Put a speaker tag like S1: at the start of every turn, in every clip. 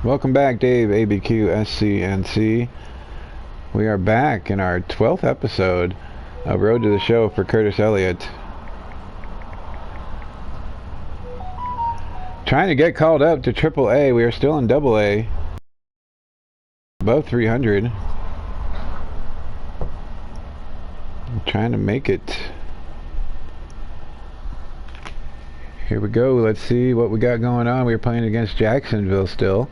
S1: Welcome back, Dave, ABQ, SCNC. We are back in our 12th episode of Road to the Show for Curtis Elliott. Trying to get called up to AAA. We are still in AA. Above 300. I'm trying to make it. Here we go. Let's see what we got going on. We are playing against Jacksonville still.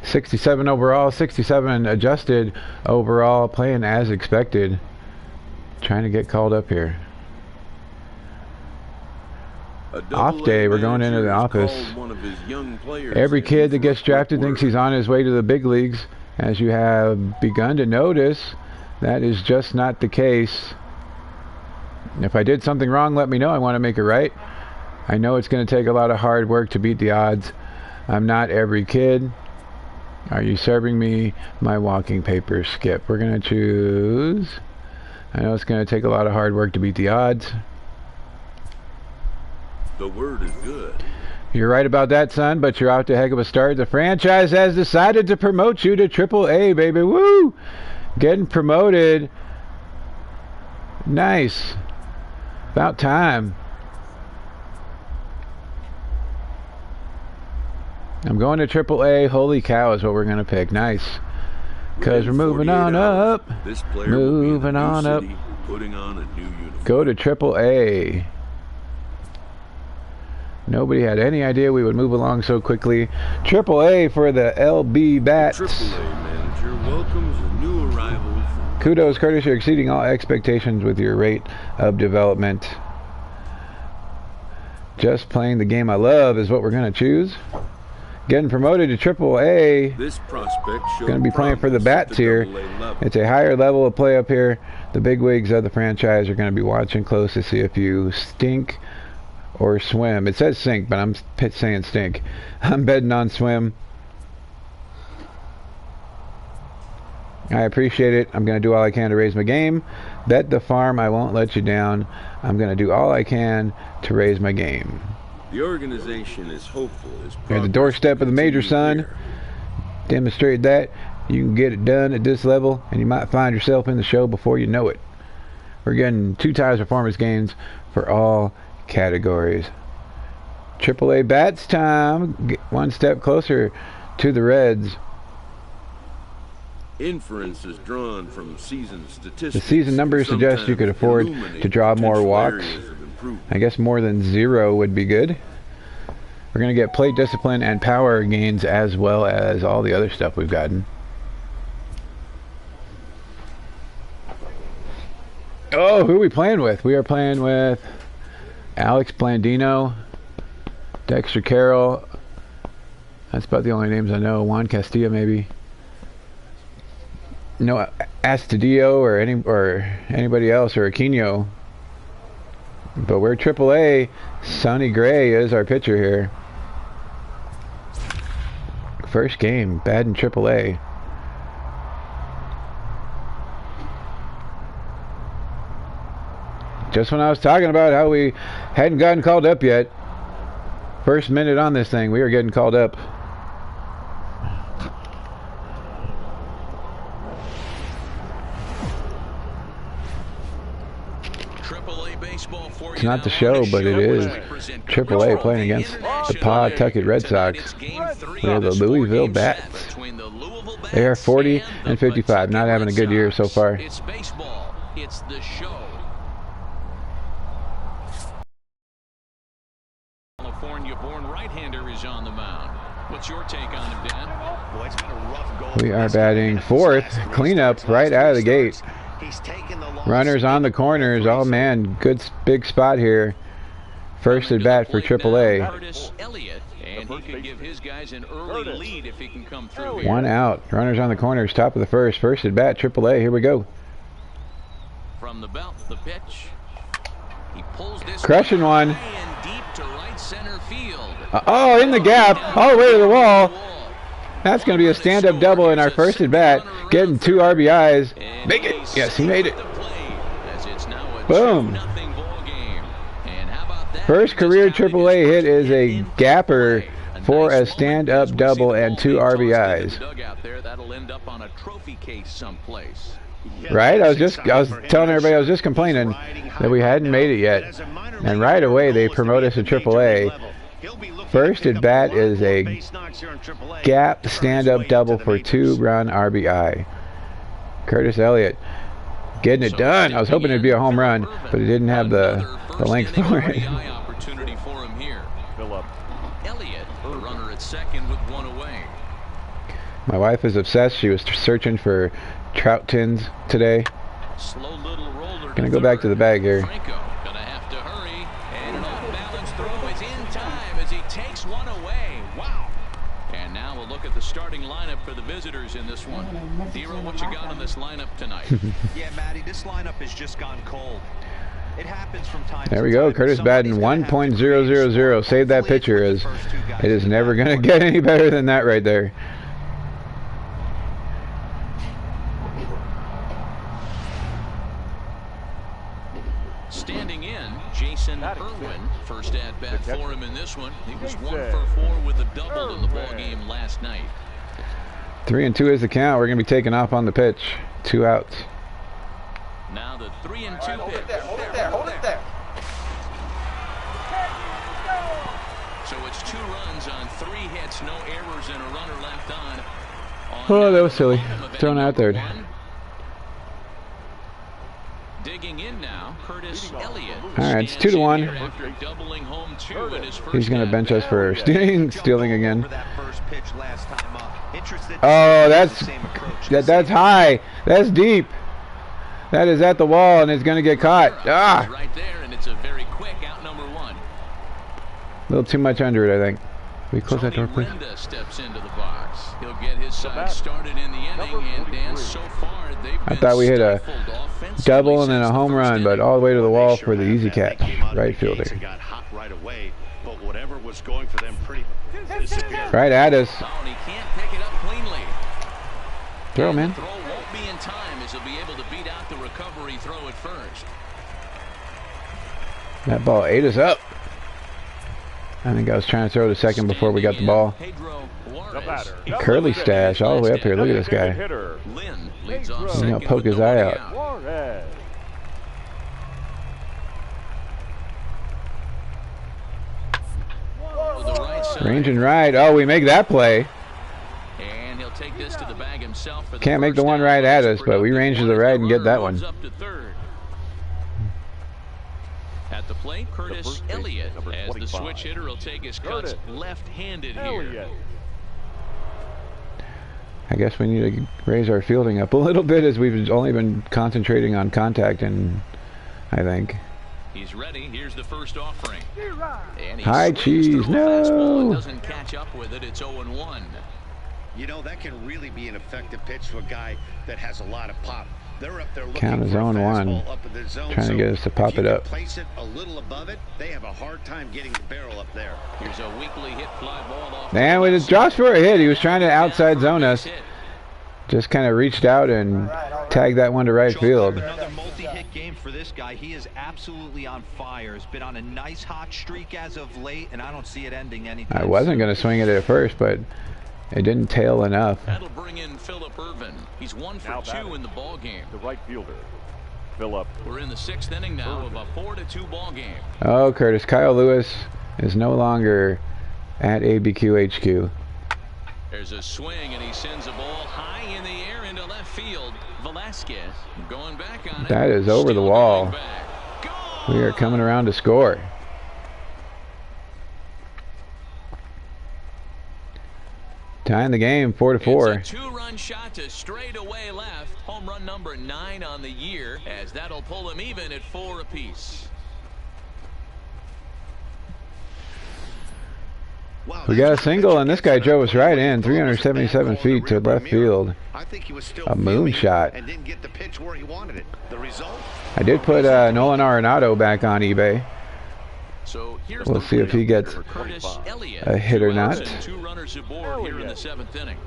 S1: 67 overall, 67 adjusted overall, playing as expected. Trying to get called up here. Off day, we're going into the office. Every kid that gets drafted thinks he's on his way to the big leagues. As you have begun to notice, that is just not the case. If I did something wrong, let me know. I want to make it right. I know it's going to take a lot of hard work to beat the odds. I'm not every kid. Are you serving me my walking papers? Skip. We're going to choose. I know it's going to take a lot of hard work to beat the odds.
S2: The word is good.
S1: You're right about that, son, but you're off to a heck of a start. The franchise has decided to promote you to AAA, baby. Woo! Getting promoted. Nice. About time. I'm going to AAA. Holy cow is what we're going to pick. Nice. Because we're moving on up. Moving on up.
S2: Putting on a new uniform.
S1: Go to AAA. Nobody had any idea we would move along so quickly. AAA for the LB Bats.
S2: The AAA manager welcomes new arrivals.
S1: Kudos, Curtis. You're exceeding all expectations with your rate of development. Just playing the game I love is what we're going to choose. Getting promoted to AAA.
S2: This prospect
S1: going to be playing for the Bats here. It's a higher level of play up here. The big wigs of the franchise are going to be watching close to see if you stink or swim. It says sink, but I'm saying stink. I'm betting on swim. I appreciate it. I'm going to do all I can to raise my game. Bet the farm. I won't let you down. I'm going to do all I can to raise my game.
S2: The organization is hopeful.
S1: You're at the doorstep of the major, son. Demonstrate that you can get it done at this level, and you might find yourself in the show before you know it. We're getting 2 times performance gains for all categories. AAA Bats time. Get one step closer to the Reds.
S2: Inference is drawn from season statistics.
S1: The season numbers suggest you could afford to draw more walks. I guess more than 0 would be good. We're going to get plate discipline and power gains as well as all the other stuff we've gotten. Oh, who are we playing with? We are playing with Alex Blandino, Dexter Carroll. That's about the only names I know. Juan Castillo, maybe. No, Astudillo or anybody else, or Aquino. But we're AAA. Sonny Gray is our pitcher here. First game, bad in AAA. Just when I was talking about how we hadn't gotten called up yet, first minute on this thing, we were getting called up. It's not the show, but it is AAA playing against the Pawtucket Red Sox. They're the Louisville Bats. They are 40 and 55, not having a good year so far.
S3: It's baseball. It's the show. California-born right-hander is on the mound. What's your take on him, Dan?
S1: We are batting 4th. Cleanup right out of the gate. Runners on the corners. Oh man, good big spot here. First at bat for AAA.
S3: Curtis Elliott, and he could give his guys an early lead if he can come through.
S1: One out. Runners on the corners. Top of the first. First at bat. AAA. Here we go.
S3: From the belt, the pitch. He pulls this
S1: crushing one.
S3: And deep to right center field.
S1: Oh, in the gap, all the way to the wall. That's going to be a stand-up double in our first at bat. Getting 2 RBIs. Make it. Yes, he made it. Boom. First career AAA hit is a gapper for a stand-up double and 2 RBIs.
S3: That'll end up on a trophy case someplace.
S1: Right? I was telling everybody, I was just complaining that we hadn't made it yet. And right away they promote us to AAA. First at bat is a gap stand-up double for 2-run RBI. Curtis Elliott getting it done. I was hoping it'd be a home run, but it didn't have the length for it.
S3: Opportunity for him here. Elliott, the runner at second with 1 away.
S1: My wife is obsessed. She was searching for trout tins today.
S3: Slow little roller.
S1: Gonna go back to the bag here.
S3: Franco gonna have to hurry, and an off-balance throw is in time as he takes 1 away. Wow! And now we'll look at the starting lineup for the visitors in this one. Dero, what you got in this lineup tonight?
S4: Yeah, Matty, this lineup has just gone cold. It happens from time to time.
S1: There we go. Curtis batting 1.000. Save that picture, as it is never going to get any better than that right there.
S3: Standing in, Jason Irwin. First at bat for him in this one. He was 1 for 4 with a double in the ball game last night.
S1: 3-2 is the count. We're going to be taking off on the pitch. 2 outs.
S3: Now the 3-2 pitch.
S5: Hold it there.
S3: So it's 2 runs on 3 hits, no errors, and a runner left on.
S1: Oh, that was silly. Thrown out there.
S3: Digging in now, Curtis Elliott.
S1: All right, it's 2-1. He's going to bench us for stealing again. Oh, that's high. That's deep. That is at the wall, and it's going to get caught. Ah!
S3: Right there, and it's a very quick out, number 1.
S1: A little too much under it, I think. We close that door, please.
S3: Steps into the box. He'll get his side started in the inning, and Dan, so far they've
S1: I thought we hit a double and then a home run, but all the way to the wall for the easy catch, right fielder.
S4: Got hot right away, but whatever was going for them pretty disappeared.
S1: Right at us.
S3: Oh, and he can't pick it up cleanly.
S1: Throw, man.
S3: The throw won't be in time, as he'll be able to beat out the recovery throw at first.
S1: That ball ate us up. I think I was trying to throw to second before we got the ball. Curly stash all the way up here. Look at this guy. He's going to poke his eye out. Range and right. Oh, we make that play.
S3: And he'll take this to the bag himself.
S1: Can't make the one right at us, but we range to the right and get that one.
S3: At the plate, Curtis Elliott, as the switch hitter, will take his cuts left-handed here.
S1: I guess we need to raise our fielding up a little bit, as we've only been concentrating on contact, and I think.
S3: He's ready. Here's the first offering.
S1: High cheese, no.
S3: It doesn't catch up with it. It's 0-1.
S4: You know, that can really be an effective pitch to a guy that has a lot of pop. They're up there looking
S1: count is 0-1, trying to get us to pop it up.
S4: Place it a little above it, they have a hard time getting the barrel up there.
S3: Here's a weakly hit fly ball off.
S1: Man, with his drops for a hit, he was trying to outside zone us. Just kind of reached out and tagged that one to right field.
S5: Another multi-hit game for this guy. He is absolutely on fire. He's been on a nice hot streak as of late, and I don't see it ending anytime.
S1: I wasn't going to swing it at first, but it didn't tail enough.
S3: That'll bring in Phillip Irvin. He's 1 for 2 in the ball game.
S6: The right fielder, Phillip.
S3: We're in the 6th inning now of a 4-2 ball game.
S1: Oh, Curtis, Kyle Lewis is no longer at ABQ HQ.
S3: There's a swing, and he sends a ball high in the air into left field. Velasquez going back on it.
S1: That is over the wall. We are coming around to score. Tying the game 4-4.
S3: It's a 2-run shot to straightaway left. Home run number 9 on the year, as that'll pull him even at 4 apiece.
S4: Wow,
S1: We got a single, and this guy drove us right in, 377 feet to left field.
S4: I think he was still
S1: A moonshot.
S4: and didn't get the pitch where he wanted it. The result?
S1: I did put Nolan Arenado back on eBay.
S3: So here's
S1: We'll see if he gets a hit or not.
S3: 2 runners aboard here in the 7th inning.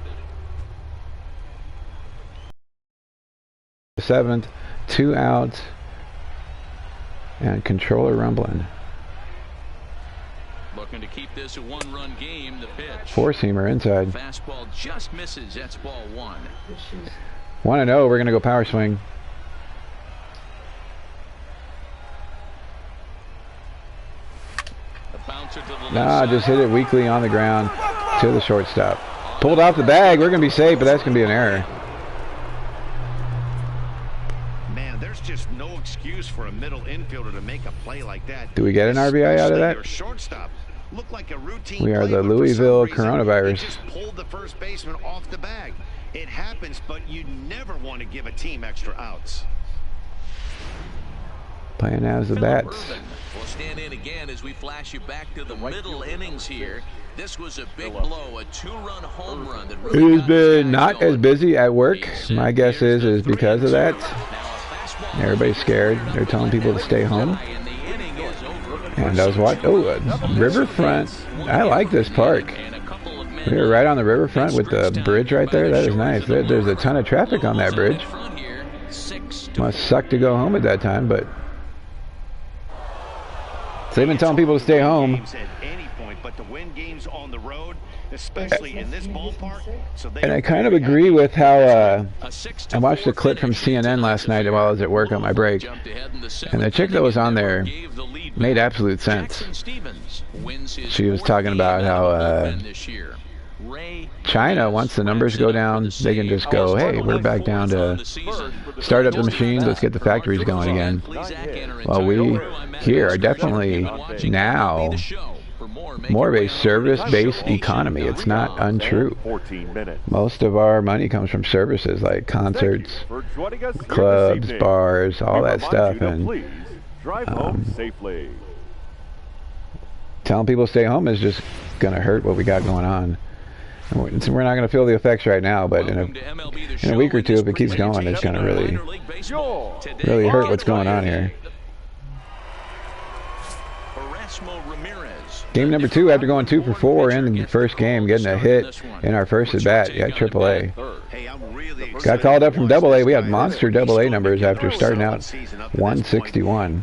S1: 7th, 2 outs, and controller rumbling.
S3: Looking to keep this a one-run game. The pitch.
S1: Four-seamer inside.
S3: Fastball just misses. That's ball one.
S1: 1-0. We're going to go power swing. Nah, just hit it weakly on the ground to the shortstop. Pulled off the bag. We're going to be safe, but that's going to be an error.
S4: Man, there's just no excuse for a middle infielder to make a play like that.
S1: Do we get an RBI out of that?
S4: Shortstop looked like a routine
S1: We are
S4: play,
S1: the
S4: but for
S1: Louisville
S4: some reason,
S1: coronavirus.
S4: he just pulled the first baseman off the bag. It happens, but you never want to give a team extra outs.
S1: Playing as the bats.
S3: We'll stand in again as we flash you back to the middle innings here. This was a big blow, a two-run home run that really
S1: Who's been not as busy at work? My guess is because of that. Everybody's scared. They're telling people to stay home. And I was watching. Oh, riverfront. I like this park. We were right on the riverfront with the bridge right there. That is nice. There's a ton of traffic on that bridge. Must suck to go home at that time, but they've been telling people to stay home. And I kind of agree with how I watched a clip from CNN last night while I was at work on my break, and the chick that was on there made absolute sense. She was talking about how China, once the numbers go down, they can just go, hey, we're back down to start up the machines, let's get the factories going again. Well, we here are definitely now more of a service-based economy. It's not untrue. Most of our money comes from services like concerts, clubs, bars, all that stuff. And telling people to stay home is just going to hurt what we got going on. We're not going to feel the effects right now, but in a week or two, if it keeps going, it's going to really hurt what's going on here. Game number 2, after going 2 for 4 in the first game, getting a hit in our first at bat at AAA. Got called up from AA. We had monster AA numbers after starting out 161.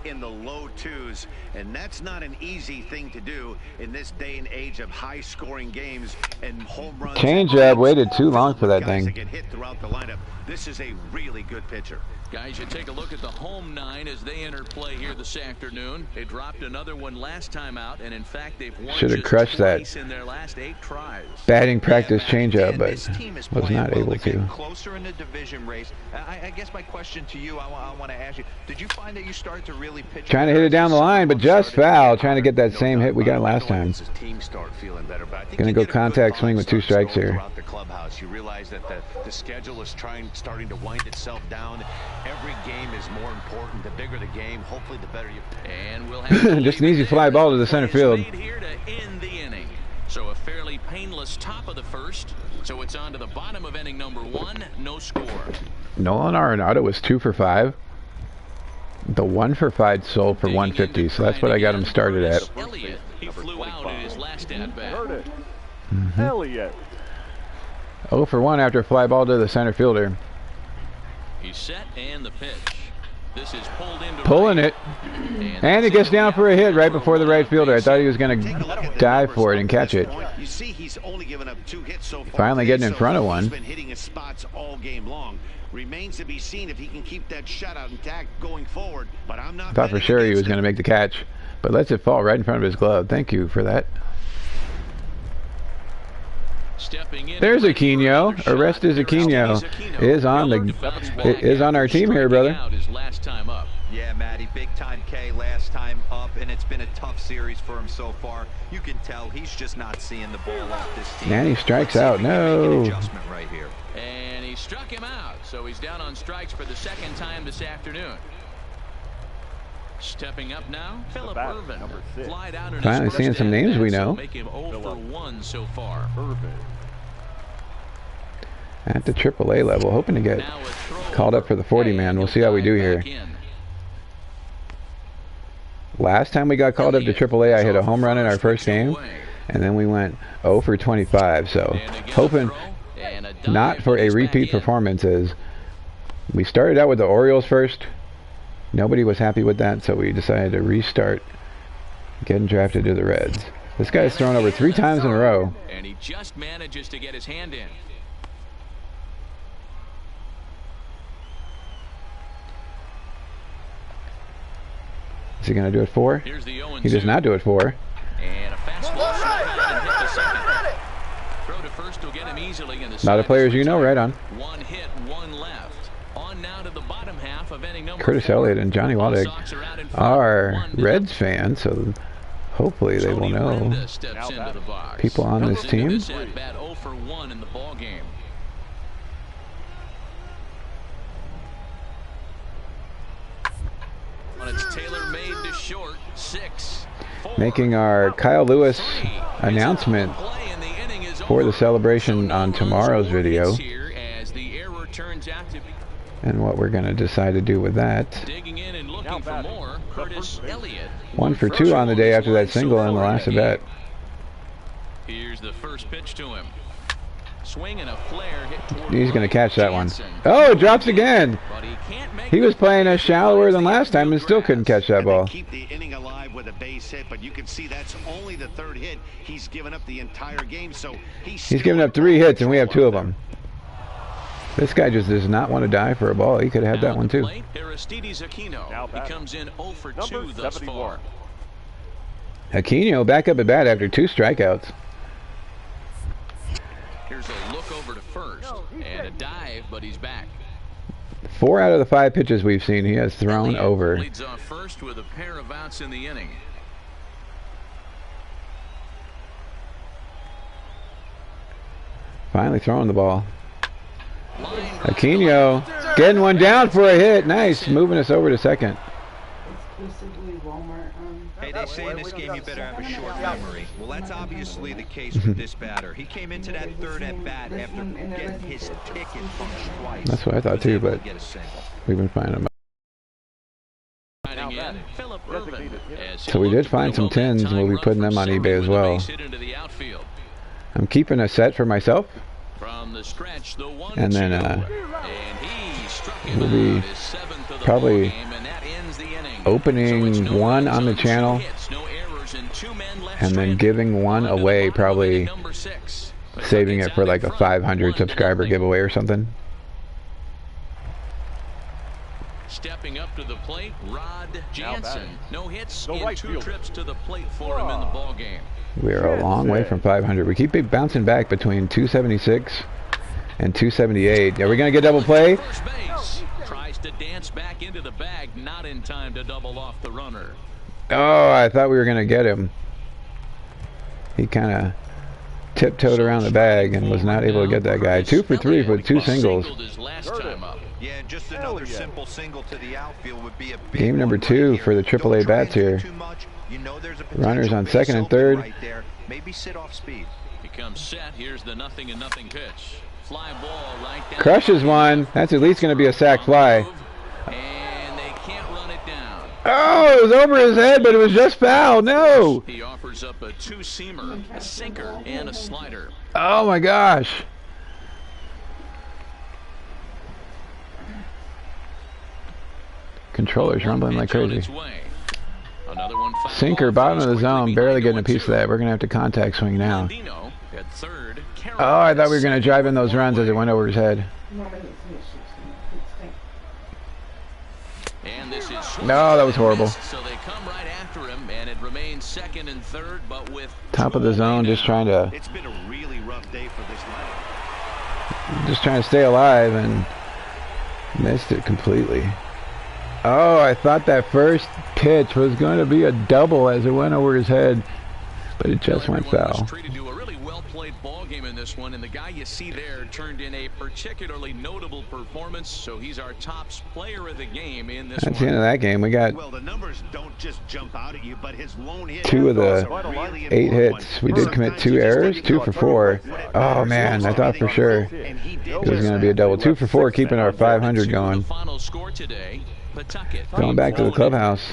S4: In the low twos, and that's not an easy thing to do in this day and age of high-scoring games and home runs.
S1: Changeup, waited too long for that thing.
S4: Get hit throughout the lineup. This is a really good pitcher.
S3: Guys, you take a look at the home 9 as they enter play here this afternoon. They dropped another one last time out, and in fact, they've won
S1: should have crushed that
S3: in their last 8 tries.
S1: batting practice changeup, but was not able to.
S5: Closer in the division race. I guess my question to you, I want to ask you, did you find that you started to really pitch?
S1: Trying to hit it down the line, but just foul. Trying to get that same hit we got last time. Going to go contact swing with 2 strikes here.
S4: You realize that the schedule is starting to wind itself down. Every game is more important. The bigger the game, hopefully the better you.
S3: And we'll have
S1: just an easy fly ball to the center field.
S3: Here to end the inning. So a fairly painless top of the first. So it's on to the bottom of inning number 1. No score.
S1: Nolan Arenado was 2 for 5. The 1 for 5 sold for 150, so that's what I got him started at.
S3: Elliott, he flew out in his last at bat.
S6: Elliott.
S1: 0 for 1 after a fly ball to the center fielder.
S3: He's set and the pitch. This is pulled into
S1: pulling it, and it gets down for a hit right before the right fielder. I thought he was going to dive for it and catch it.
S4: You see, he's only given up 2 hits so far.
S1: Finally getting in front of one.
S4: He's been hitting his spots all game long. Remains to be seen if he can keep that shutout intact going forward. But I'm not.
S1: Thought for sure he was going to make the catch, but lets it fall right in front of his glove. Thank you for that. There's Aquino. Orestes Aquino is on our team here, brother.
S5: Yeah, Matty, big time K last time up, and it's been a tough series for him so far. You can tell he's just not seeing the ball off this team.
S1: And he strikes out. No.
S5: Right here.
S3: And he struck him out, so he's down on strikes for the 2nd time this afternoon. Stepping up now, Philip Irvin.
S1: Finally seeing some names we know.
S3: Make him 0 for 1 so far.
S1: At the AAA level, hoping to get called up for the 40-man. We'll see how we do here. Last time we got called up to AAA, I hit a home run in our first game, and then we went 0 for 25. So hoping not for a repeat performance, as we started out with the Orioles first. Nobody was happy with that, so we decided to restart Getting drafted to the Reds. This guy's thrown over 3 times in a row.
S3: And he just manages to get his hand in.
S1: Is he going to do it 4? He does not do it 4.
S3: And a fastball and hit to second. Throw to first will get him easily in the
S1: A lot of players you know, right on.
S3: 1 hit, 1 left. On now to the bottom half of inning number
S1: Curtis
S3: 4.
S1: Elliott and Johnny Waldick are Reds fans, so hopefully they will know people on this team.
S3: Bat 0 for 1 in the ball game. It's tailor-made to short. 6, 4,
S1: Making our Kyle Lewis announcement for the celebration on tomorrow's video, and what we're going to decide to do with that.
S3: Digging in and looking for more. Curtis Elliott.
S1: 1 for 2 on the day after that single in the last at bat.
S3: Here's the first pitch to him. Swing and a flare hit toward
S1: He's going to catch that one. Oh, it drops again. He was playing us shallower than last time and still couldn't catch that ball.
S4: Keep the inning alive with a base hit, but you can see that's only the 3rd hit. He's given up the entire game, so
S1: he's given up 3 hits and we have 2 of them. This guy just does not want to die for a ball. He could have had that one too.
S3: Aristides Aquino. He comes in 0 for 2 thus far.
S1: Aquino back up at bat after 2 strikeouts.
S3: Here's a look over to first and a dive, but he's back.
S1: 4 out of the 5 pitches we've seen he has thrown
S3: Elliott
S1: over.
S3: Leads off first with a pair of outs in the inning.
S1: Finally throwing the ball. Aquino getting one down for a hit. Nice, moving us over to second.
S5: Hey, they say in this game you better have a short memory. Well, that's obviously the case with this batter. He came into that 3rd at bat after getting his ticket punched twice.
S1: That's what I thought too, but we've been finding them. So we did find some tins, and we'll be putting them on eBay as well. I'm keeping a set for myself, and then we'll be probably opening 1 on the channel and then giving 1 away, probably saving it for like a 500 subscriber giveaway or something.
S3: Stepping up to the plate, Rod Jansen. No hits in 2 trips to the plate for him in the ball game.
S1: We are a long way from 500. We keep bouncing back between 276 and 278. Are we going to get double play?
S3: First base. Tries to dance back into the bag, not in time to double off the runner.
S1: Oh, I thought we were going to get him. He kind of tiptoed around the bag and was not able to get that guy. 2 for 3 with 2 singles.
S5: Yeah, just another simple single to the outfield would be a big
S1: Game number 2 for the AAA bats here. Runners on second and third.
S5: Right there. Maybe sit off speed.
S3: Becomes set. Here's the 0-0 pitch. Fly ball right down.
S1: Crushes one. That's at least going to be a sac fly.
S3: And they can't run it down.
S1: Oh, it was over his head, but it was just foul. No.
S3: He offers up a 2-seamer, a sinker, and a slider.
S1: Oh my gosh. Controller's rumbling like crazy. Sinker, bottom of the zone, barely getting a piece of that. We're going to have to contact swing now. Oh, I thought we were going to drive in those runs as it went over his head. No, that was horrible.
S3: So they come right after him, and it remains second and third, but with
S1: top of the zone, just trying to.
S4: It's been a really rough day for this lineup.
S1: Just trying to stay alive and missed it completely. Oh, I thought that first pitch was going to be a double as it went over his head, but it just went foul.
S3: Treated to a really well-played ball game in this one, and the guy you see there turned in a particularly notable performance, so he's our top player of the game in this one.
S1: That's the end of that game. We got
S4: well, the numbers don't just jump out at you, but his lone hit
S1: 2 of the 8 hits. We did commit 2 errors, 2 for 4. Oh man, I thought for sure it was going to be a double. 2 for 4, keeping our 500 going.
S3: Final score today.
S1: Going back to the clubhouse.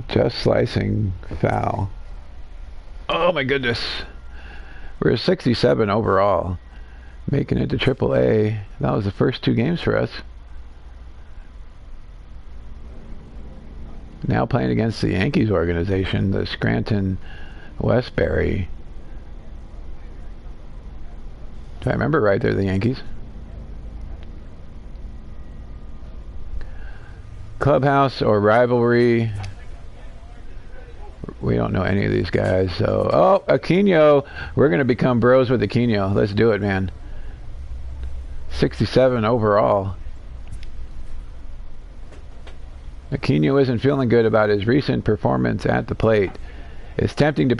S1: Just slicing foul. Oh my goodness. We're a 67 overall. Making it to AAA. That was the first 2 games for us. Now playing against the Yankees organization, the Scranton Westbury. Do I remember right? They're the Yankees. Clubhouse or rivalry. We don't know any of these guys. So, oh, Aquino. We're going to become bros with Aquino. Let's do it, man. 67 overall. Aquino isn't feeling good about his recent performance at the plate. It's tempting to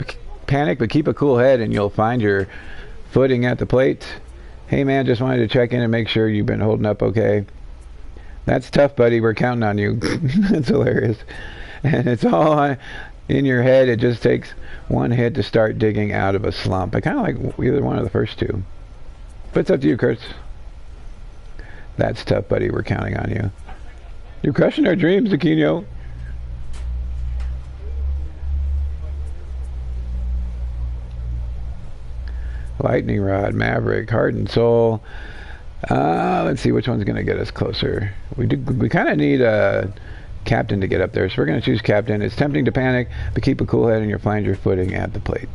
S1: panic, but keep a cool head and you'll find your footing at the plate. Hey, man, just wanted to check in and make sure you've been holding up okay. That's tough, buddy. We're counting on you. That's hilarious. And it's all in your head. It just takes one hit to start digging out of a slump. I kind of like either one of the first 2. But it's up to you, Kurtz. That's tough, buddy. We're counting on you. You're crushing our dreams, Aquino. Lightning Rod, Maverick, Heart and Soul. Let's see which one's going to get us closer. We kind of need a captain to get up there, so we're going to choose captain. It's tempting to panic, but keep a cool head and you'll find your footing at the plate.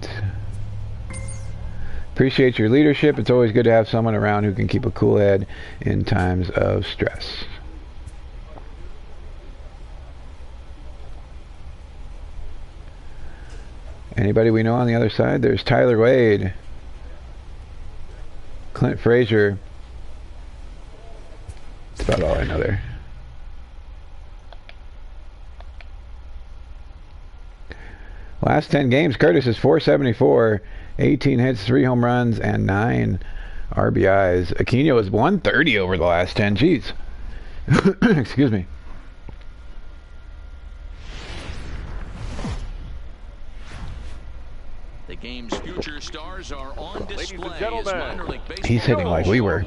S1: Appreciate your leadership. It's always good to have someone around who can keep a cool head in times of stress. Anybody we know on the other side? There's Tyler Wade, Clint Frazier. That's about all I know there. Last 10 games, Curtis is 474, 18 hits, 3 home runs, and 9 RBIs. Aquino is 130 over the last 10. Jeez. Excuse me.
S3: The game's future stars are on display as minor league baseball.
S1: He's hitting like we were.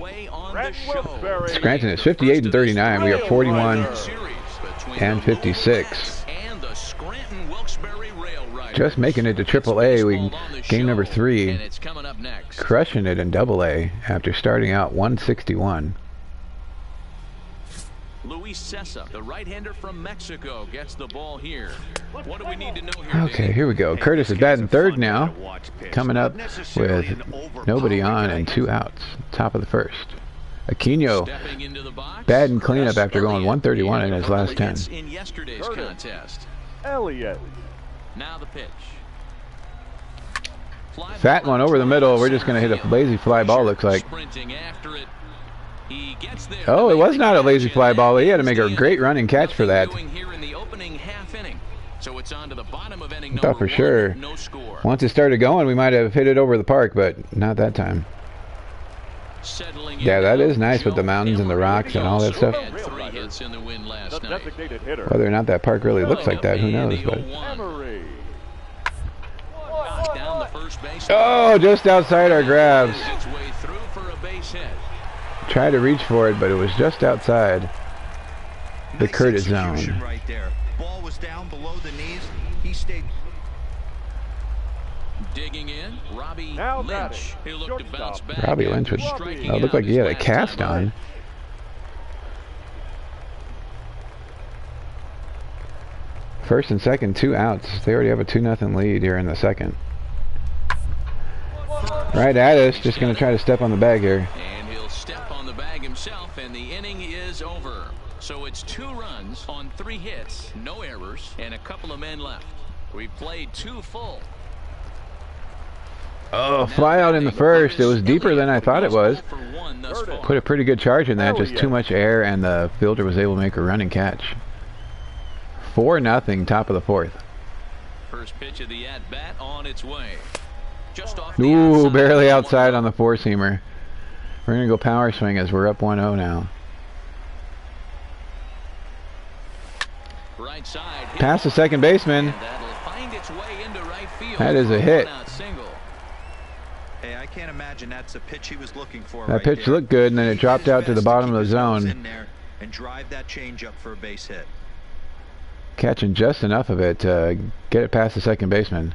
S1: Scranton is 58 and 39. We are 41 and 56. Just making it to AAA. We game number 3. Crushing it in AA after starting out 161.
S3: Luis Cessa, the right-hander from Mexico, gets the ball here. What do we need to know here?
S1: Okay, here we go. Curtis is batting third now, coming up with nobody on and 2 outs. Top of the first. Aquino batting cleanup after going 131 in his last 10.
S3: In yesterday's contest.
S6: Elliott.
S3: Now the pitch.
S1: Fat one over the middle. We're just going to hit a lazy fly ball, looks like. Oh, it was not a lazy fly ball. He had to make a great running catch for that. I thought for sure once it started going, we might have hit it over the park, but not that time. Yeah, that is nice with the mountains and the rocks and all that stuff. Whether or not that park really looks like that, who knows? But oh, just outside our grabs. Tried to reach for it, but it was just outside the Curtis zone.
S5: Right there. Ball was down below the knees. He stayed.
S3: Digging in, Robbie Lynch. He looked to bounce back.
S1: Robbie Lynch would looked like he had a cast on. First and second, 2 outs. They already have a 2-0 lead here in the second. Right at us, just going to try to step on the bag here.
S3: And he'll step on the bag himself, and the inning is over. So it's 2 runs on 3 hits, no errors, and a couple of men left. We've played 2 full.
S1: Oh, fly out in the first. It was deeper than I thought it was. Put a pretty good charge in that, just too much air, and the fielder was able to make a running catch. 4-0, top of the 4th.
S3: First pitch of the at-bat on its way. Just off the
S1: Ooh,
S3: outside.
S1: barely outside on the 4-seamer. We're going to go power swing as we're up 1-0 now.
S3: Right side.
S1: Past the second baseman.
S3: That'll find its way into right field.
S1: That is a hit.
S5: Hey, I can't imagine that's a pitch he was looking for.
S1: That pitch looked good, and then it dropped out to the bottom of the zone.
S5: And drive that change up for a base hit.
S1: Catching just enough of it to get it past the second baseman.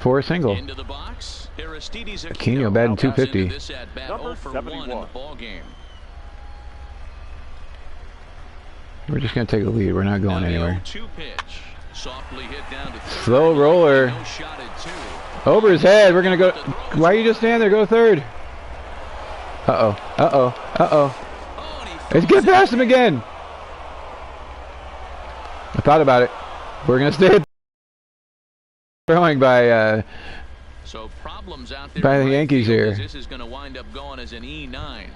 S1: for a single.
S3: Into the box,
S1: Aquino batting 250.
S3: this at bat 0 for 1 in the ball game.
S1: We're just going to take a lead. We're not going anywhere.
S3: 0-2 pitch. Softly hit down to third.
S1: Slow roller.
S3: No shot at 2.
S1: Over his head. We're going to go. Why are you just standing there? Go third. Uh-oh. Uh-oh. Uh-oh. Let's get past him again. I thought about it. We're going to stay throwing by
S3: so problems out there
S1: by the Yankees here.
S3: This is going to wind up going as an E9.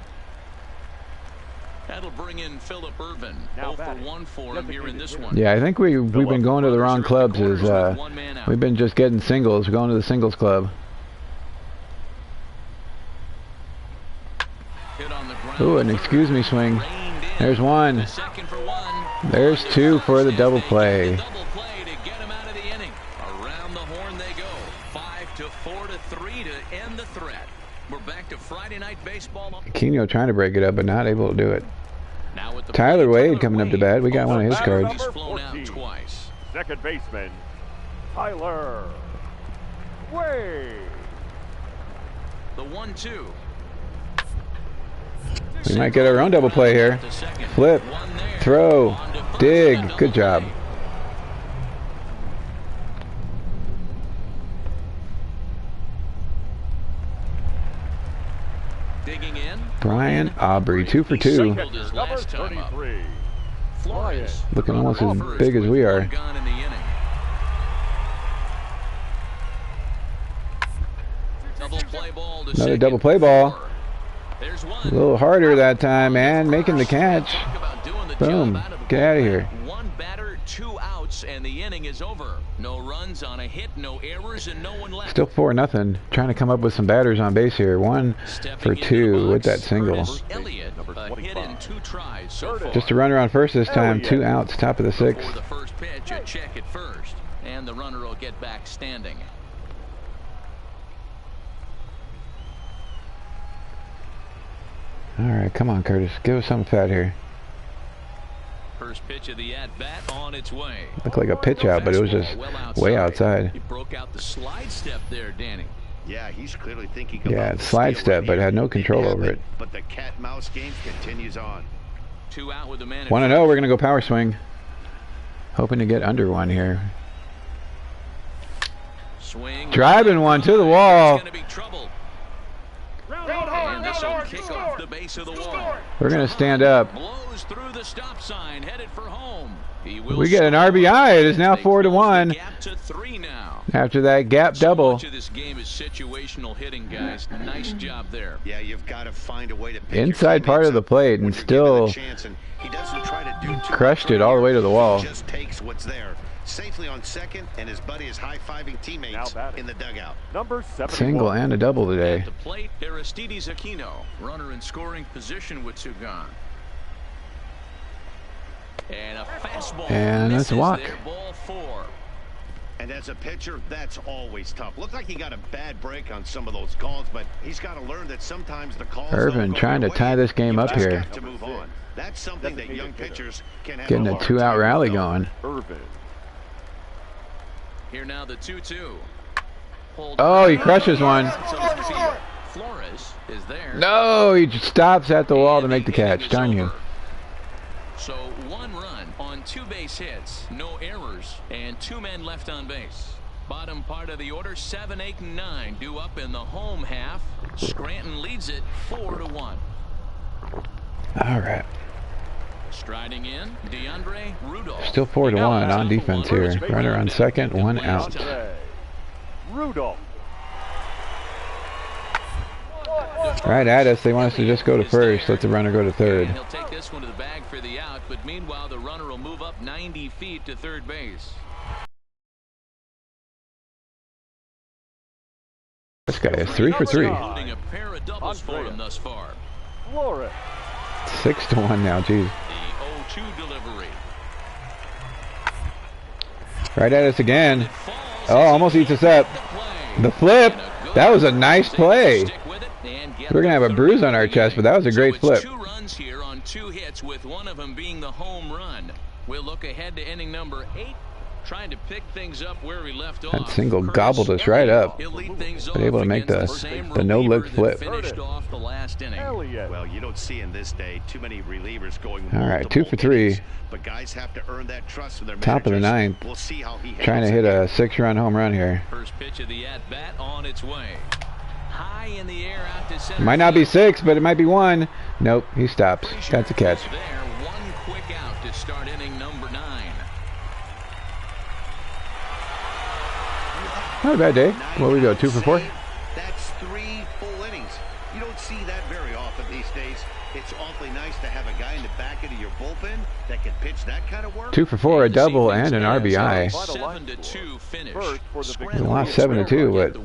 S3: That'll bring in Philip Irvin. 0 for 1 for him here in this one.
S1: Yeah, I think we've been going to the wrong clubs. We've been just getting singles. We're going to the singles club. Ooh, an excuse me swing. There's one. There's 2 for the double play.
S3: Around the horn they go. 5-4 to 3 to end the threat. We're back to Friday night baseball.
S1: Aquino trying to break it up, but not able to do it. Tyler Wade coming up to bat. We got one of his cards.
S6: Number 14, second baseman, Tyler Wade.
S3: The 1-2.
S1: We might get our own double play here. Flip, throw, dig. Good job.
S3: Digging in.
S1: Brian Aubrey, 2 for 2.
S6: Number 33,
S3: Flores.
S1: Looking almost as big as we are.
S3: Gone in the inning. Double play ball to
S1: Another double play ball.
S3: There's one.
S1: A little harder that time, and making the catch. Boom. Get out of here.
S3: One batter, 2 outs, and the inning is over. No runs on a hit, no errors, and no one left.
S1: Still 4-0. Trying to come up with some batters on base here. 1 for 2 with that single.
S3: Elliott, a hit in 2 tries so far.
S1: Just a runner on first this time. 2 outs, top of the 6th.
S3: For the first pitch, a check at first, and the runner will get back standing.
S1: All right, come on, Curtis. Give us something fat here.
S3: First pitch of the at-bat on its way.
S1: Looked like a pitch out, but it was just way outside.
S3: He broke out the slide step there, Danny.
S4: Yeah, he's clearly thinking
S1: Yeah,
S4: about
S1: it's slide step, but had no control over it.
S4: But the cat-mouse game continues on.
S3: 2 out with the man.
S1: 1-0. We're going to go power swing. Hoping to get under 1 here.
S3: Swing.
S1: Driving one to the wall.
S3: Gonna be trouble. And this will kick off the base of the wall.
S1: We're going to stand up.
S3: Blows through the stop sign, headed for home.
S1: We get an RBI. It is now 4-1.
S3: Gap to 3 now.
S1: After that gap double.
S3: Much of this game is situational hitting, guys. Nice job there.
S4: Yeah, you've got to find a way to pick
S1: Inside part of the plate, and still
S4: he doesn't try to do
S1: crushed it all the way to the wall.
S4: He just takes what's there. Safely on second, and his buddy is high-fiving teammates in the dugout.
S6: Number 71.
S1: Single and a double today.
S3: At the plate, Aristides Aquino, runner in scoring position with 2 gone. And a fastball.
S1: And that's a walk.
S3: There, ball 4.
S4: And as a pitcher, that's always tough. Looked like he got a bad break on some of those calls, but he's got to learn that sometimes the calls.
S1: Irvin trying to tie this game up here.
S4: To move on. That's something that young pitchers can have.
S1: Getting a 2-out rally going.
S6: Irvin.
S3: Here now the 2-2.
S1: Oh, he crushes one.
S3: Flores is there.
S1: No, he just stops at the wall to make the catch. Darn you.
S3: So 1 run on 2 base hits, no errors, and 2 men left on base. Bottom part of the order, 7, 8, and 9 due up in the home half. Scranton leads it 4-1.
S1: All right.
S3: Striding in, DeAndre Rudolph.
S1: Still 4-1 on defense here. Runner on second, 1 out.
S6: Rudolph.
S1: Right at us. They want us to just go to first. Let the runner go to third.
S3: He'll take this one to the bag for the out, but meanwhile the runner will move up 90 feet to third base.
S1: This guy is 3 for 3.
S3: Including a pair of doubles for him thus far.
S6: Flores.
S1: 6-1 now. Geez.
S3: The 0-2 delivery.
S1: Right at us again. Oh, almost eats us up. The flip. That was a nice play. We're going to have a bruise on our chest, but that was a great flip.
S3: 2 runs here on 2 hits, with one of them being the home run. We'll look ahead to inning number 8. Trying to pick things up where we left
S1: That
S3: off.
S1: single gobbled us right up. But able to make the no-look flip.
S3: Finished off the last inning.
S6: Elliott.
S4: Well, you don't see in this day too many relievers going.
S1: All right, 2 for 3.
S4: innings, but guys have to earn that trust from their
S1: Top of the
S4: managers.
S1: ninth.
S4: We'll see how he
S1: Trying to hit a 6-run home run here.
S3: First pitch of the at-bat on its way. High in the air out to center.
S1: Might not be 6, but it might be 1. Nope, he stops. That's a catch.
S3: There, one quick out to start inning number 9.
S1: Not a bad day. What we go, 2 for 4?
S4: That's 3 full innings. You don't see that very often these days. It's awfully nice to have a guy in the back end of your bullpen that can pitch that kind of work.
S1: 2 for 4, a double and an RBI.
S3: 7-2 finish.
S6: First for the
S1: We lost 7-2, but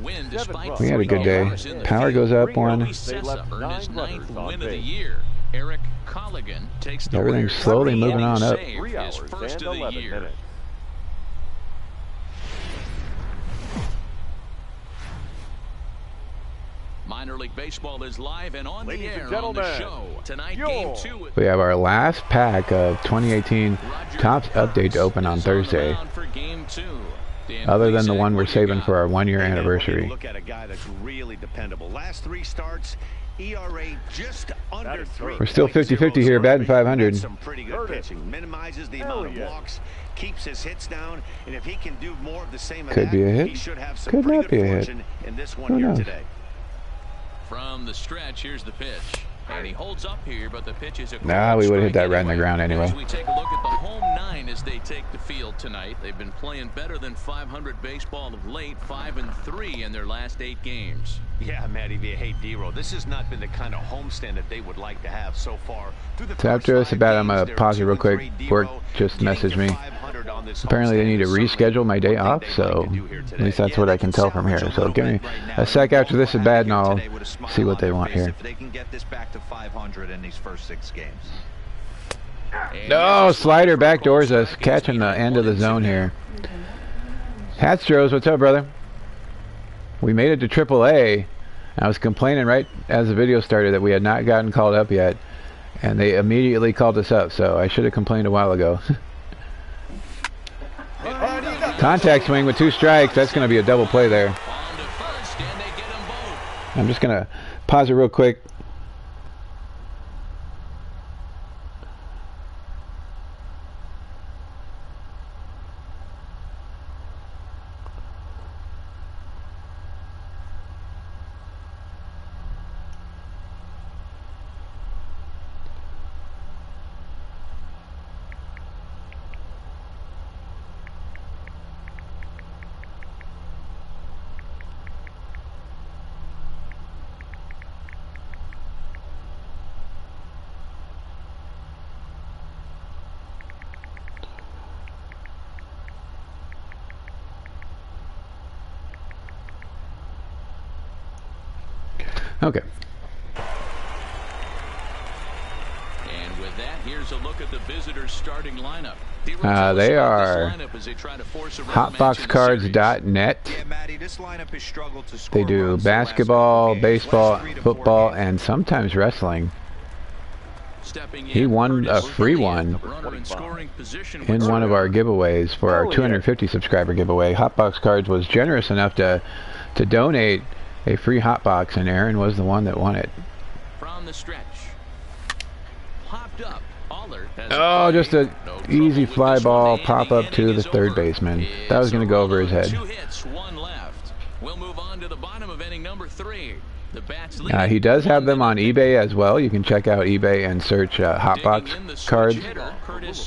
S1: we had a good day. Power goes up 1.
S3: Earned his 9th win of the year. Eric Colligan takes the
S1: Everything's
S3: rare
S1: slowly moving on up.
S3: save,
S6: 3
S3: his
S6: hours
S3: first
S6: and
S3: of the
S6: 11
S3: year.
S6: minutes.
S3: Minor League Baseball is live and on
S6: Ladies
S3: the
S6: and
S3: air on
S6: gentlemen,
S3: the show. Tonight,
S6: your
S3: Game 2.
S1: We have our last pack of 2018 Topps update to open on Thursday.
S3: For Game 2.
S1: Other than the one we're saving for our 1-year anniversary.
S4: Look at a guy that's really dependable. Last 3 starts, ERA just under 3.
S1: We're still 50-50 here, batting 500.
S4: Some pretty good pitching. Minimizes the amount of walks, keeps his hits down, and if he can do more of the same of
S1: Could be a hit.
S4: he should have some
S1: Could
S4: pretty
S1: not be
S4: good
S1: a hit.
S4: fortune in this one
S1: Who
S4: here
S1: knows?
S4: today.
S3: From the stretch, here's the pitch. And he holds up here, but the pitch is a
S1: Nah, we would've hit that right in the ground anyway.
S3: As we take a look at the home 9 as they take the field tonight, they've been playing better than 500 baseball of late, 5-3 in their last 8 games.
S4: Yeah, Matty V. Hey, D-Row, this has not been the kind of homestand that they would like to have so far. Through the
S1: So after
S4: first
S1: this
S4: 5
S1: about, I'm gonna
S4: games,
S1: pause it
S4: they're
S1: real quick.
S4: 2-3.
S1: Work
S4: D-Row
S1: just
S4: getting
S1: messaged
S4: to
S1: me.
S4: 500 on this
S1: Apparently they
S4: homestand
S1: need to
S4: is certainly
S1: reschedule my day
S4: one thing
S1: off,
S4: they'd like
S1: so
S4: to do here
S1: at
S4: today.
S1: least that's what I can tell from here. So give me a sec after this at bat and I'll see what they want here.
S5: If they can get this back to 500 in these first 6 games.
S1: No, slider backdoors us, catching the end of the zone here. Hatstros, what's up, brother? We made it to AAA. I was complaining right as the video started that we had not gotten called up yet, and they immediately called us up, so I should have complained a while ago. Contact swing with 2 strikes. That's going to be a double play there. I'm just going to pause it real quick. Okay.
S3: And with that, here's a look at the visitors' starting lineup.
S1: They are hotboxcards.net.
S5: Yeah, Matty, this lineup has struggled to score
S1: They do
S5: runs the last
S1: basketball,
S5: couple games.
S1: baseball,
S5: Last 3 to 4
S1: football,
S5: games.
S1: and sometimes wrestling. He won a free one in one of our giveaways for our 250 subscriber giveaway. Hotbox Cards was generous enough to donate a free hotbox, and Aaron was the one that won it.
S3: From the stretch. Popped up.
S1: Oh, just an easy fly ball pop up to the third baseman. That was going to go over his head.
S3: 2 hits, 1 left. We'll move on to the bottom of inning number 3. The bats
S1: He does have them on eBay as well. You can check out eBay and search Hotbox Cards,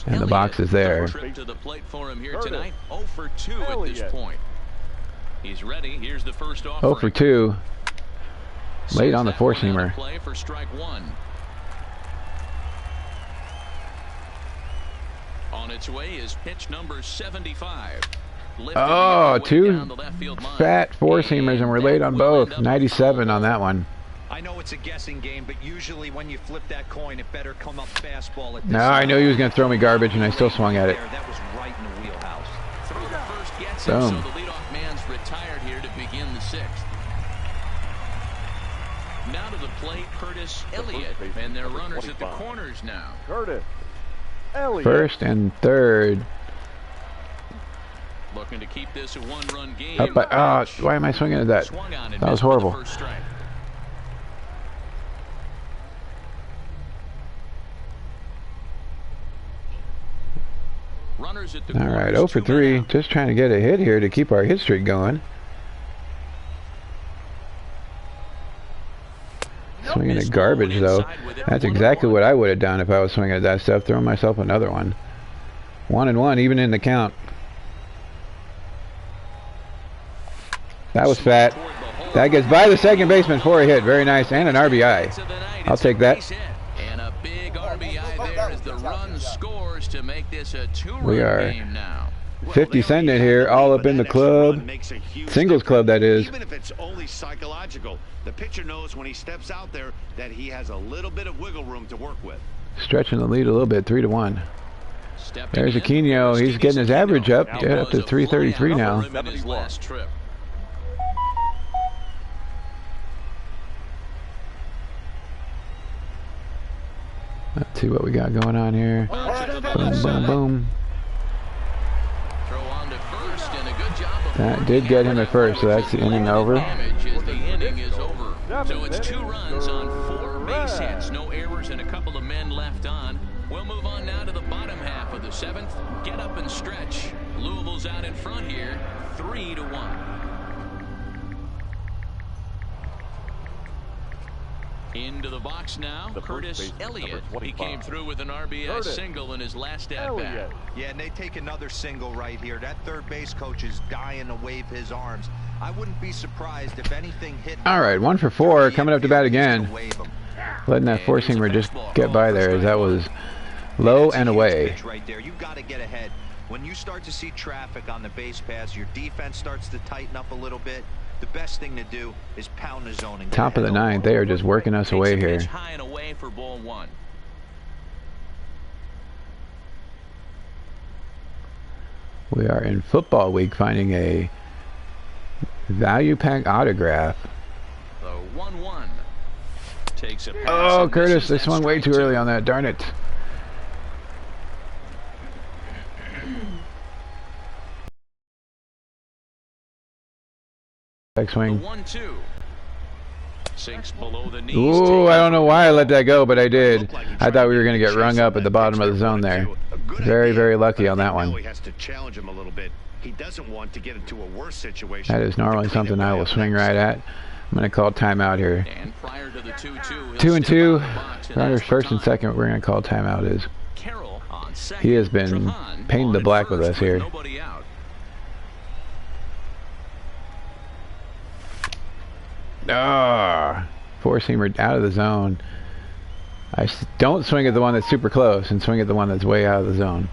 S1: and the box is there.
S3: Trip to the plate for him here tonight. 0 for 2 at this point. He's ready. Here's the first offering.
S1: 0 for 2. Late on the four-seamer.
S3: Play for strike 1. On its way is pitch number 75.
S1: Oh, 2 fat four-seamers, and we're late on both. 97 on that one.
S5: I know it's a guessing game, but usually when you flip that coin, it better come up fastball at this
S1: No, I knew he was going to throw me garbage, and I still swung at it.
S5: That was right in the wheelhouse.
S3: Throw the first gets
S1: Boom.
S3: him, so the leadoff man's retired here to begin the 6th. Now to the plate, Curtis Elliott, and their runners at the corners now.
S6: Curtis Elliott.
S1: First and third.
S3: Looking to keep this a one-run game.
S1: Up by, why am I swinging at that? That was horrible. All right, 0 for 3. Just trying to get a hit here to keep our hit streak going. Swinging at garbage, though. That's exactly what I would have done if I was swinging at that stuff. Throwing myself another one. 1-1, even in the count. That was fat. That gets by the second baseman for a hit. Very nice. And an RBI. I'll take that.
S3: And a big RBI there as the run scores to make this a
S1: We
S3: two-run
S1: are
S3: game now.
S1: 50 cent in here, all up in the club. Singles club, that is.
S4: Even if it's only psychological, the pitcher knows when he steps out there that he has a little bit of wiggle room to work with.
S1: Stretching the lead a little bit, 3-1. There's Aquino. He's getting his average up to 333 now. Let's see what we got going on here. Boom, boom, boom. That did get him at first, so that's the inning over.
S3: So it's 2 runs on 4 base hits, no errors, and a couple of men left on. We'll move on now to the bottom half of the 7th. Get up and stretch. Louisville's out in front here, 3-1. Into the box now, Curtis Elliott. He came through with an RBI single in his last at-bat.
S5: Yeah, and they take another single right here. That third base coach is dying to wave his arms. I wouldn't be surprised if anything hit.
S1: All right, 1 for 4, coming up to bat again. Letting that four-seamer just get by there, as that was low and away.
S5: Right there, you've got to get ahead. When you start to see traffic on the base pass, your defense starts to tighten up a little bit. The best thing to do is pound the zone. And
S1: top of the 9th, they are just working us away here.
S3: High and away for ball 1.
S1: We are in football week, finding a value pack autograph.
S3: The 1-1 takes a pass.
S1: Oh, Curtis, they swung way too early on that. Darn it. Backswing.
S3: 1-2 sinks below the knees.
S1: Ooh, I don't know why I let that go, but I did. I thought we were going to get rung up at the bottom of the zone there. Very, very lucky on that one.
S4: He has to challenge him a little bit. He doesn't want to get into a worse situation.
S1: That is normally something I will swing right at. I'm going to call timeout here.
S3: And prior to the 2-2,
S1: 2-2. Runners first and second. We're going to call timeout is. He has been painting the black with us here. Ah, four-seamer out of the zone. I don't swing at the one that's super close and swing at the one that's way out of the zone.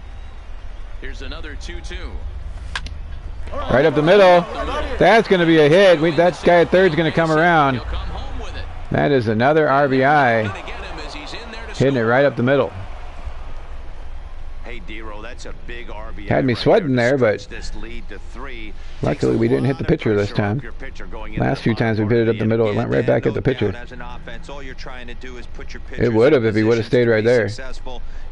S3: Here's another 2-2.
S1: Right up the middle. That's going to be a hit. That guy at third's going to come around. That is another RBI. Hitting it right up the middle.
S4: Hey, Dero, that's a big RBI.
S1: Had me sweating there, but luckily we didn't hit the pitcher this time. Last few times we hit it up the middle, it went right back at the pitcher. It would have if he would have stayed right there.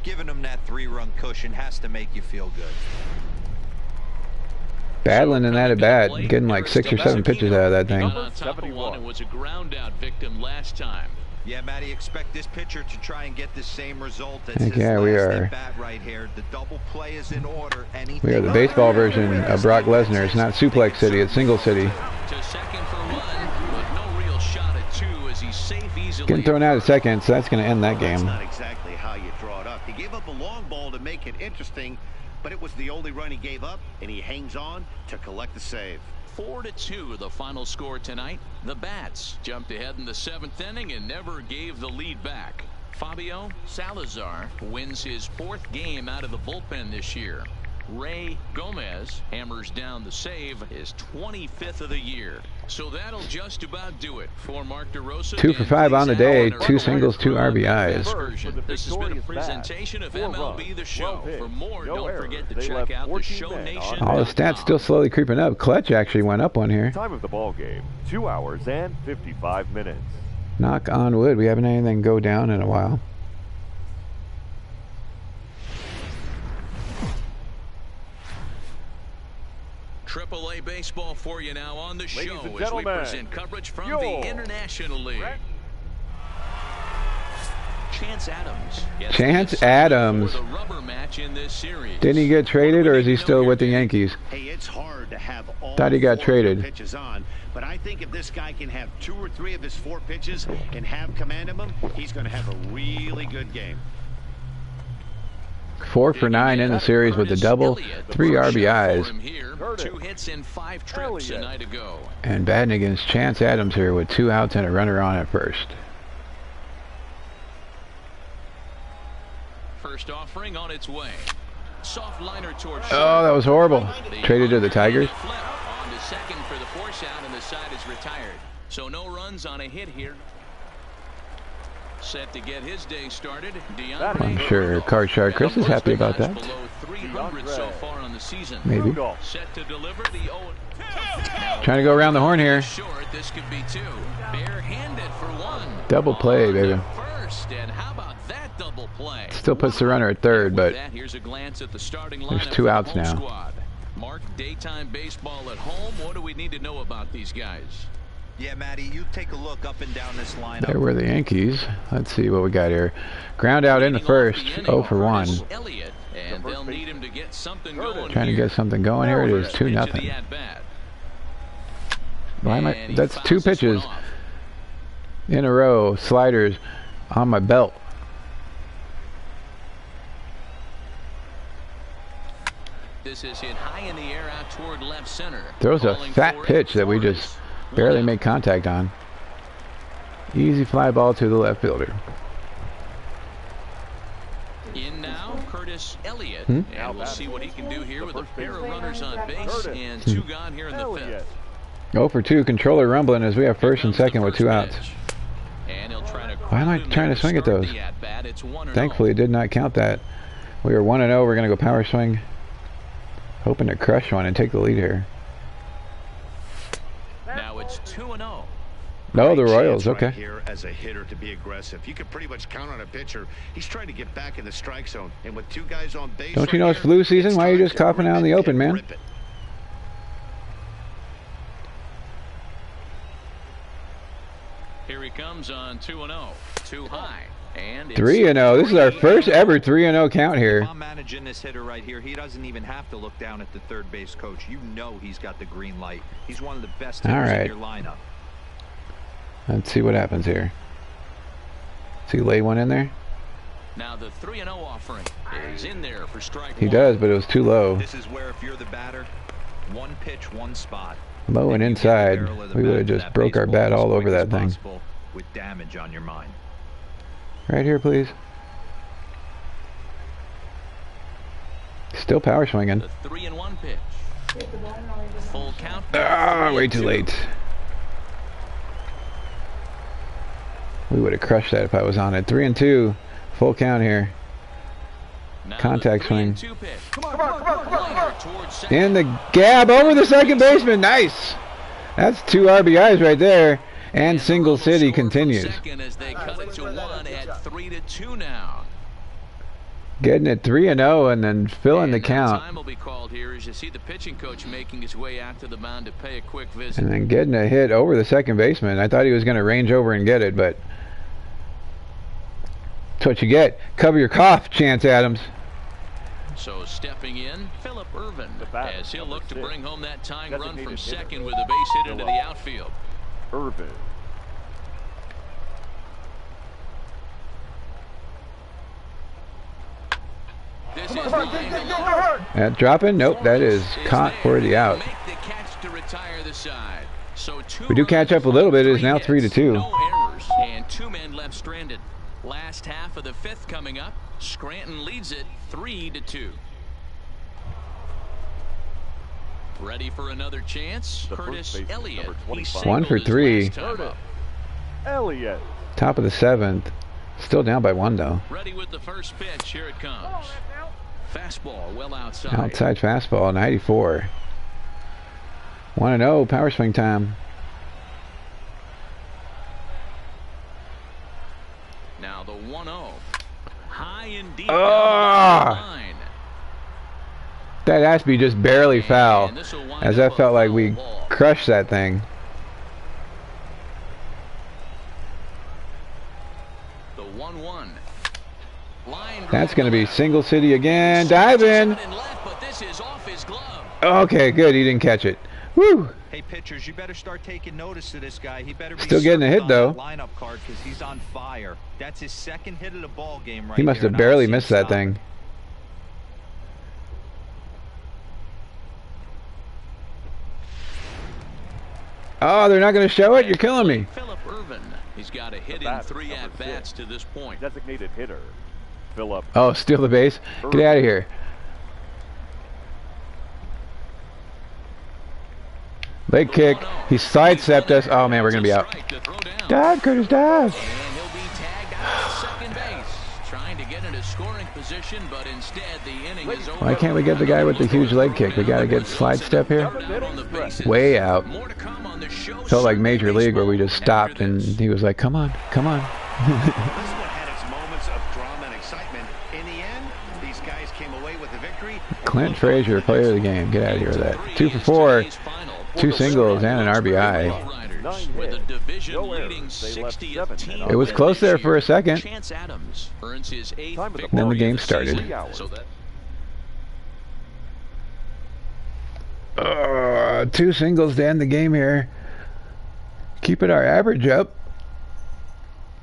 S5: Giving him that 3-run cushion has to make you feel good.
S1: Battling in that at bat, getting like 6 or 7 pitches out of that thing.
S3: It was a ground out victim last time.
S5: Yeah, Matty, expect this pitcher to try and get the same result as
S1: his last
S5: at bat right here. The double play is in order.
S1: We are the baseball version of Brock Lesnar. It's not Suplex City, it's Single City.
S3: To second for one, but no real shot at 2 as he's safe easily.
S1: Getting thrown out at second, so that's going to end that game.
S4: That's not exactly how you draw it up. He gave up a long ball to make it interesting, but it was the only run he gave up, and he hangs on to collect the save.
S3: 4-2 the final score tonight. The Bats jumped ahead in the 7th inning and never gave the lead back. Fabio Salazar wins his 4th game out of the bullpen this year. Ray Gomez hammers down the save, his 25th of the year. So that'll just about do it for Mark DeRosa.
S1: 2 for 5 on the day, 2 singles, 2 RBIs.
S3: This has been a presentation of MLB The Show. For more, don't forget to check out the Show Nation.
S1: All the stats still slowly creeping up. Clutch actually went up one here.
S6: Time of the ball game, 2 hours and 55 minutes.
S1: Knock on wood, we haven't had anything go down in a while.
S3: baseball for you now on the
S6: Ladies
S3: show
S6: and
S3: as we
S6: gentlemen,
S3: present coverage from
S6: your
S3: the International League. Chance Adams.
S1: Chance Adams.
S3: The rubber match in this series.
S1: Didn't he get traded, or is he still with the Yankees?
S7: Hey, it's hard to have all
S1: Thought he got
S7: four
S1: traded.
S7: pitches on, but I think if this guy can have 2 or 3 of his 4 pitches and have command of them, he's going to have a really good game.
S1: 4 for 9 in the series with a double, 3 RBIs.
S3: 2 hits in 5 trips a night ago.
S1: And batting against Chance Adams here with 2 outs and a runner on at first.
S3: First offering on its way. Soft liner towards
S1: Oh, that was horrible. Traded to the Tigers.
S3: Flip on to second for the force out, and the side is retired. So no runs on a hit here. Set to get his day started.
S1: I'm sure Card Shark Chris is happy about that.
S3: Below 300 so far on the season.
S1: Maybe.
S3: Set to deliver the 0.
S1: Trying to go around the horn here.
S3: Short, this could be 2. Barehanded for 1.
S1: Double play, baby.
S3: First, and how about that double play?
S1: Still puts the runner at third, but
S3: here's a glance at the starting
S1: there's
S3: lineup
S1: 2
S3: for the
S1: outs
S3: home
S1: now.
S3: squad. Mark, daytime baseball at home. What do we need to know about these guys?
S5: Yeah, Matty, you take a look up and down this lineup.
S1: There were the Yankees. Let's see what we got here. Ground out in the first, 0 for 1.
S3: Elliott, and they'll need him to get something going.
S1: Trying to get something going here. It is 2-0. Why am I? That's 2 pitches in a row. Sliders on my belt.
S3: This is hit high in the air out toward left center.
S1: Throws a fat pitch that we just barely made contact on. Easy fly ball to the left fielder.
S3: In now, Curtis Elliott. And we'll see what he can do here with a pair of runners on base and 2 gone here in the 5th.
S1: 0 for 2. Controller rumbling as we have first and second with 2 outs. Why am I trying to swing at those? Thankfully, it did not count that. We are 1-0. We're going to go power swing. Hoping to crush one and take the lead here.
S3: Now it's 2-0.
S1: No, the Royals. Okay.
S7: Right here as a hitter to be aggressive. You can pretty much count on a pitcher. He's trying to get back in the strike zone, and with 2 guys on base.
S1: Don't you know it's flu season? Why are you just coughing out in the open, man?
S3: Here he comes on 2-0. Too high. And
S1: 3-0. This is our first ever 3-0 count here.
S5: If I'm managing this hitter right here, he doesn't even have to look down at the third base coach. You know he's got the green light. He's one of the best hitters in your lineup.
S1: Let's see what happens here. Does he lay one in there?
S3: Now the 3-0 offering is in there for strike 1.
S1: He does, but it was too low.
S5: This is where if you're the batter, 1 pitch, 1 spot.
S1: Low and inside. We would have just broke our bat all over that thing.
S5: With damage on your mind.
S1: Right here, please. Still power swinging.
S3: The 3-1 pitch. Full count.
S1: Ah, way too late. We would have crushed that if I was on it. 3-2. Full count here.
S3: Now
S1: contact swing.
S3: Come on.
S1: In the gap over the second baseman. Nice. That's 2 RBIs right there. And Single City continues.
S3: As they cut it to 1 at 3-2 now.
S1: Getting it 3-0 and then filling the count.
S3: Time will be called here as you see the pitching coach making his way out to the mound to pay a quick visit.
S1: And then getting a hit over the second baseman. I thought he was going to range over and get it, but that's what you get. Cover your cough, Chance Adams.
S3: So stepping in, Phillip Ervin, as he'll look to bring home that tying run from second with a base hit into the outfield.
S6: Irvin.
S3: This is that
S1: dropping? Nope, that is caught for the out. We do catch up a little bit. It is now 3-2.
S3: No errors and 2 men left stranded. Last half of the 5th coming up. Scranton leads it 3-2. Ready for another chance. Curtis Elliott.
S1: 1 for 3.
S6: Elliott.
S1: Top of the 7th. Still down by 1 though.
S3: Ready with the first pitch. Here it comes. Fastball well outside.
S1: Outside fastball, 94. 1-0, power swing time.
S3: Now the 1-0. High and deep.
S1: Oh! That has to be just barely foul, as that felt like we crushed that thing.
S3: The 1-1.
S1: That's going to be single city again. Dive in. Okay, good. He didn't catch it. Woo!
S5: Hey, pitchers, you better start taking notice of this guy. He better be
S1: still getting a hit, though.
S5: Lineup card because he's on fire. That's his second hit of the ball game right
S1: He must have barely missed that thing. Oh, they're not going to show it? You're killing me.
S3: Philip Irvin. He's got a hit in 3 at-bats to this point.
S6: Designated hitter, Philip.
S1: Oh, steal the base? Get out of here. Leg kick. He sidestepped us. Oh, man, we're going to be out. Dive, Curtis, dive.
S3: And he'll be tagged out at second base. Trying to get into scoring position, but instead the inning is over.
S1: Why can't we get the guy with the huge leg kick? We got to get slide step here. Way out. Felt like Major League where we just stopped and he was like, come on, come on.
S7: This one had its moments of drama and excitement. In the end, these guys came away with a victory.
S1: Clint Frazier, player of the game. Get out of here with that. 2 for 4, 2 singles and an RBI.
S3: With a division leading 60th team.
S1: It was close there for a second.
S3: Chance Adams earns his 8th victory.
S1: Then the game started. So 2 singles to end the game here. Keeping our average up.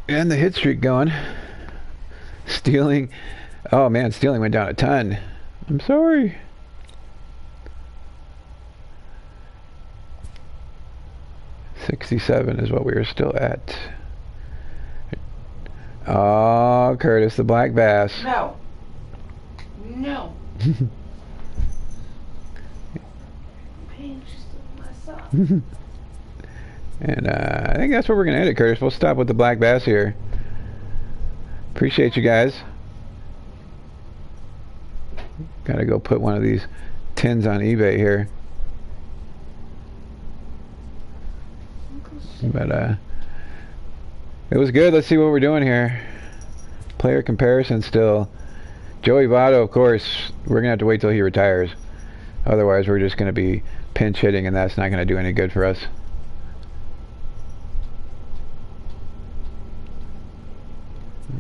S1: And the hit streak going. Stealing. Oh man, stealing went down a ton. I'm sorry. $67 is what we were still at. Oh, Curtis, the black bass.
S8: No. No.
S1: And I think that's where we're going to end it, Curtis. We'll stop with the black bass here. Appreciate you guys. Gotta go put one of these tins on eBay here. But it was good. Let's see what we're doing here. Player comparison still. Joey Votto, of course, we're gonna have to wait till he retires. Otherwise we're just gonna be pinch hitting and that's not gonna do any good for us.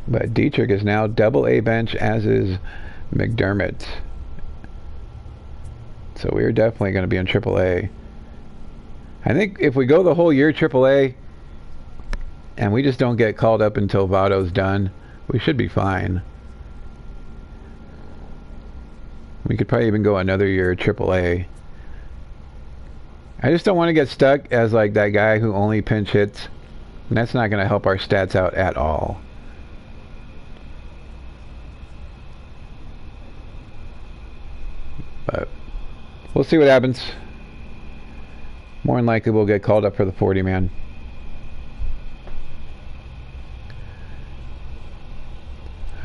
S1: But Dietrich is now AA bench, as is McDermott. So we're definitely going to be in AAA. I think if we go the whole year AAA and we just don't get called up until Votto's done, we should be fine. We could probably even go another year AAA. I just don't want to get stuck as like that guy who only pinch hits. And that's not going to help our stats out at all. But we'll see what happens. More than likely we'll get called up for the 40-man.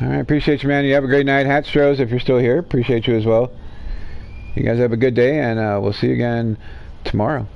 S1: Alright, appreciate you, man. You have a great night. Hatstros, if you're still here, appreciate you as well. You guys have a good day, and we'll see you again tomorrow.